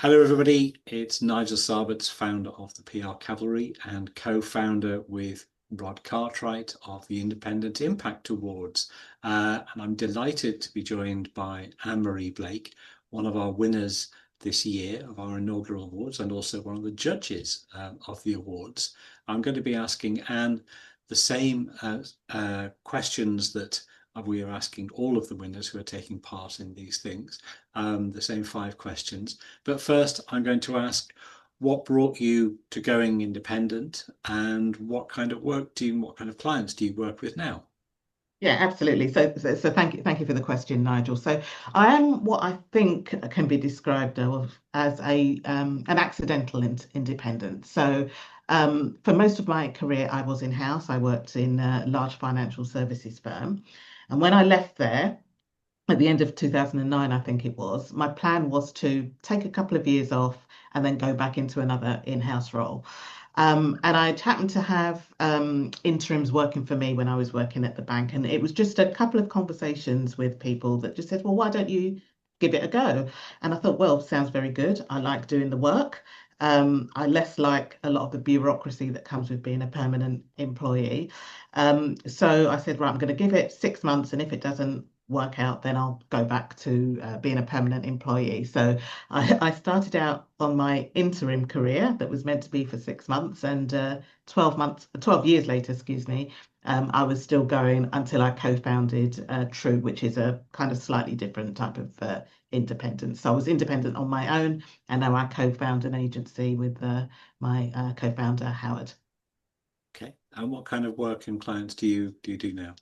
Hello, everybody. It's Nigel Sarbatts, founder of the PR Cavalry and co-founder with Rod Cartwright of the Independent Impact Awards. And I'm delighted to be joined by Anne-Marie Blake, one of our winners this year of our inaugural awards and also one of the judges of the awards. I'm going to be asking Anne the same questions that we are asking all of the winners who are taking part in these things, the same 5 questions. But first, I'm going to ask what brought you to going independent and what kind of what kind of clients do you work with now? Yeah, absolutely. So thank you for the question, Nigel. So I am what I think can be described as a an accidental independent. So for most of my career, I was in-house. I worked in a large financial services firm, and when I left there at the end of 2009, I think it was, my plan was to take a couple of years off and then go back into another in-house role. And I happened to have interims working for me when I was working at the bank. And it was just a couple of conversations with people that just said, well, why don't you give it a go? And I thought, well, sounds very good. I like doing the work. I less like a lot of the bureaucracy that comes with being a permanent employee. So I said, right, I'm going to give it 6 months. And if it doesn't work out, then I'll go back to being a permanent employee. So I started out on my interim career that was meant to be for 6 months, and 12 years later, excuse me, I was still going until I co-founded True, which is a kind of slightly different type of independence. So I was independent on my own, and now I co-found an agency with my co-founder Howard. Okay. And what kind of work and clients do you do now?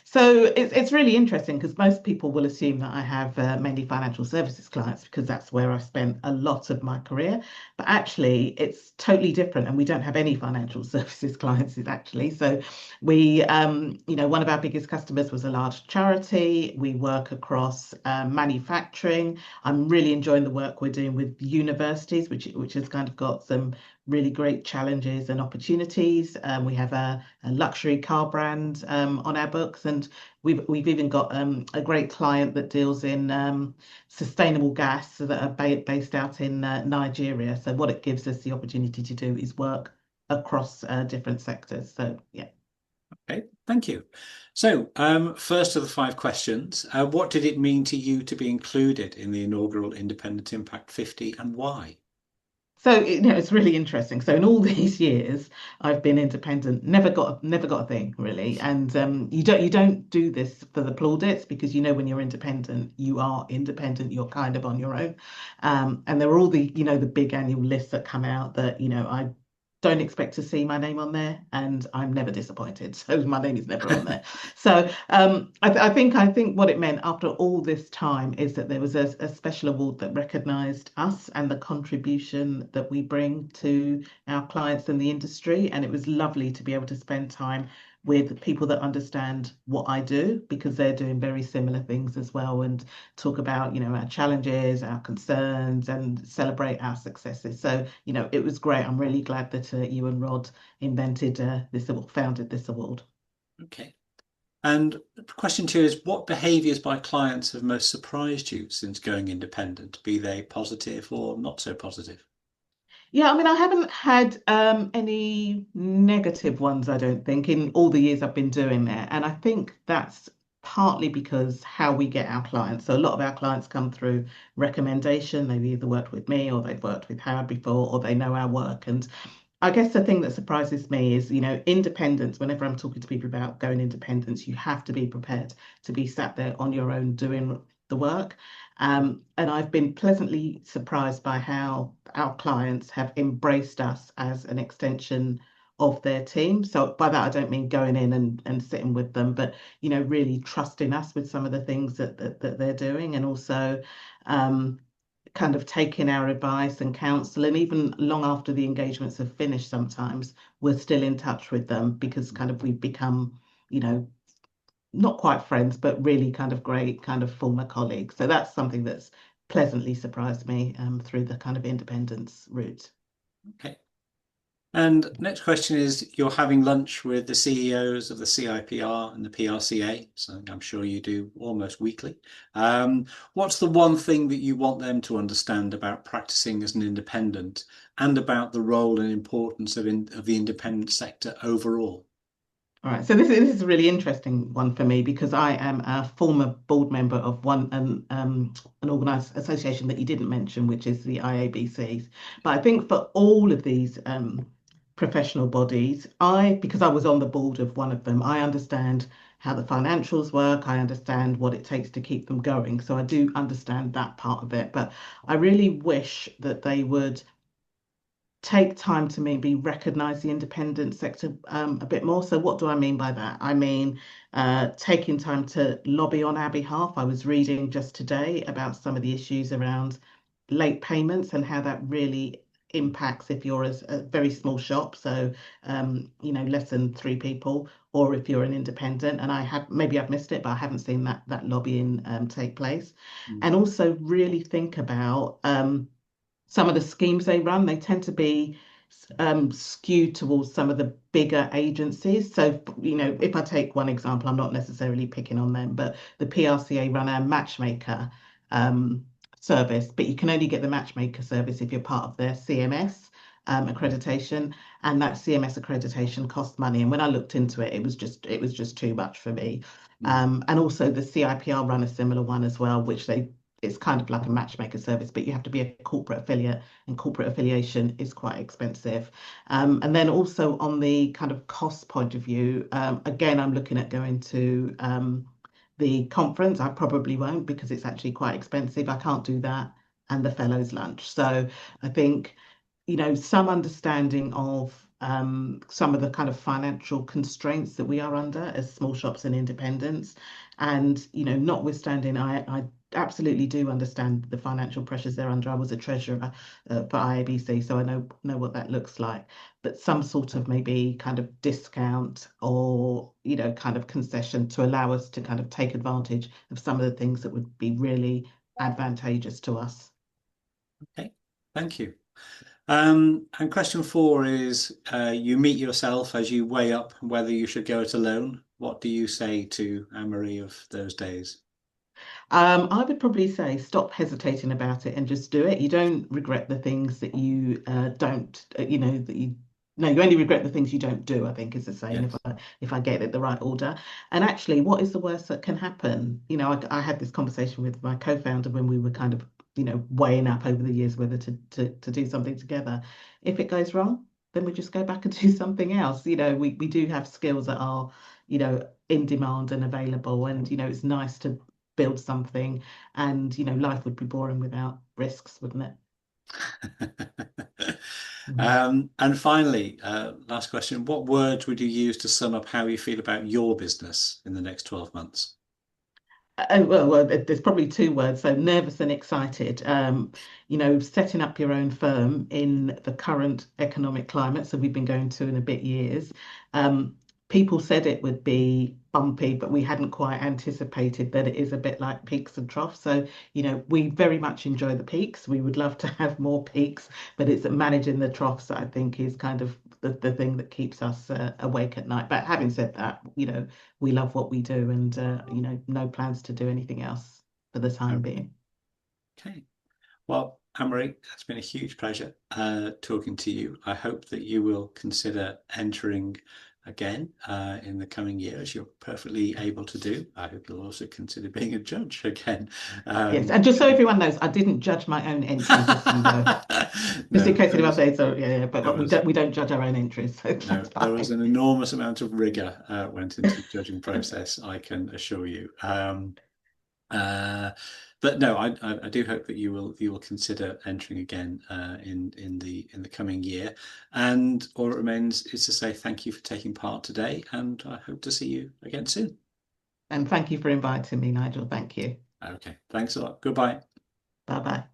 So it's really interesting because most people will assume that I have mainly financial services clients because that's where I've spent a lot of my career. But actually, it's totally different, and we don't have any financial services clients. Is actually so one of our biggest customers was a large charity. We work across manufacturing. I'm really enjoying the work we're doing with universities, which has kind of got some really great challenges and opportunities. We have a luxury car brand on our books, and we've even got a great client that deals in sustainable gas that are based out in Nigeria. So what it gives us the opportunity to do is work across different sectors. So yeah. Okay, thank you. So, first of the 5 questions, what did it mean to you to be included in the inaugural Independent Impact 50 and why? So it's really interesting. So in all these years, I've been independent, never got a thing really. And you don't do this for the plaudits because when you're independent, you are independent. You're kind of on your own. And there are all the big annual lists that come out that I don't expect to see my name on there, and I'm never disappointed. So my name is never on there. So I think what it meant after all this time is that there was a special award that recognised us and the contribution that we bring to our clients and the industry. And it was lovely to be able to spend time with people that understand what I do because they're doing very similar things as well, and talk about our challenges, our concerns, and celebrate our successes. So it was great. I'm really glad that you and Rod invented this award, founded this award. Okay. And question 2 is what behaviors by clients have most surprised you since going independent, be they positive or not so positive? Yeah, I mean, I haven't had any negative ones, I don't think, in all the years I've been doing that. And I think that's partly because how we get our clients. So a lot of our clients come through recommendation. They've either worked with me or they've worked with Howard before, or they know our work. And I guess the thing that surprises me is, independence. Whenever I'm talking to people about going independence, you have to be prepared to be sat there on your own doing the work. And I've been pleasantly surprised by how our clients have embraced us as an extension of their team. So by that, I don't mean going in and sitting with them, but really trusting us with some of the things that they're doing, and also um, kind of taking our advice and counsel. And even long after the engagements have finished, sometimes we're still in touch with them because kind of we've become, you know, not quite friends, but really kind of great kind of former colleagues. So that's something that's pleasantly surprised me through the kind of independence route. Okay. And next question is, you're having lunch with the CEOs of the CIPR and the PRCA, something I'm sure you do almost weekly. What's the one thing that you want them to understand about practicing as an independent and about the role and importance of the independent sector overall? All right, so this is a really interesting one for me because I am a former board member of an organised association that you didn't mention, which is the IABCs. But I think for all of these professional bodies, because I was on the board of one of them, I understand how the financials work. I understand what it takes to keep them going. So I do understand that part of it. But I really wish that they would take time to maybe recognize the independent sector a bit more. So what do I mean by that? I mean taking time to lobby on our behalf. I was reading just today about some of the issues around late payments and how that really impacts if you're a very small shop, so less than 3 people, or if you're an independent. And I have maybe I've missed it, but I haven't seen that lobbying take place. Mm. And also really think about some of the schemes they run. They tend to be skewed towards some of the bigger agencies. So, if I take one example, I'm not necessarily picking on them, but the PRCA run a matchmaker um, service, but you can only get the matchmaker service if you're part of their CMS accreditation, and that CMS accreditation costs money. And when I looked into it, it was just too much for me. Mm. And also the CIPR run a similar one as well, which it's kind of like a matchmaker service, but you have to be a corporate affiliate, and corporate affiliation is quite expensive. And then also on the kind of cost point of view, again, I'm looking at going to the conference. I probably won't because it's actually quite expensive. I can't do that. And the fellows lunch. So I think, some understanding of some of the kind of financial constraints that we are under as small shops and independents. And, notwithstanding, I absolutely do understand the financial pressures they're under. I was a treasurer for IABC, so I know what that looks like. But some sort of maybe kind of discount or, kind of concession to allow us to kind of take advantage of some of the things that would be really advantageous to us. Okay, thank you. And question four is, you meet yourself as you weigh up whether you should go it alone. What do you say to Anne-Marie of those days? I would probably say stop hesitating about it and just do it. You don't regret the things that you don't, that you no, you only regret the things you don't do, I think is the saying, if Yes. I get it the right order. And actually, what is the worst that can happen? I had this conversation with my co-founder when we were kind of, weighing up over the years whether to do something together. If it goes wrong, then we just go back and do something else. We do have skills that are, in demand and available, and it's nice to build something, and life would be boring without risks, wouldn't it? Mhm. And finally, last question. What words would you use to sum up how you feel about your business in the next 12 months? Well, there's probably 2 words. So nervous and excited. Setting up your own firm in the current economic climate. So we've been going 2 and a bit years. Um, People said it would be bumpy, but we hadn't quite anticipated that it is a bit like peaks and troughs. So, we very much enjoy the peaks. We would love to have more peaks, but it's managing the troughs that I think is kind of the thing that keeps us awake at night. But having said that, we love what we do, and no plans to do anything else for the time being. Okay. Well, Anne-Marie, it's been a huge pleasure talking to you. I hope that you will consider entering again in the coming year, as you're perfectly able to do. I hope you'll also consider being a judge again. Yes, and just so everyone knows, I didn't judge my own entries, just so you know. Just in No, case there anyone was says, so yeah, yeah, there but we was don't we don't judge our own entries, so no, that's there was fine. an enormous amount of rigor went into the judging process, I can assure you. Uh, but no, I do hope that you will consider entering again in the coming year. And all it remains is to say thank you for taking part today, and I hope to see you again soon. And thank you for inviting me, Nigel. Thank you. Okay, thanks a lot. Goodbye. Bye bye.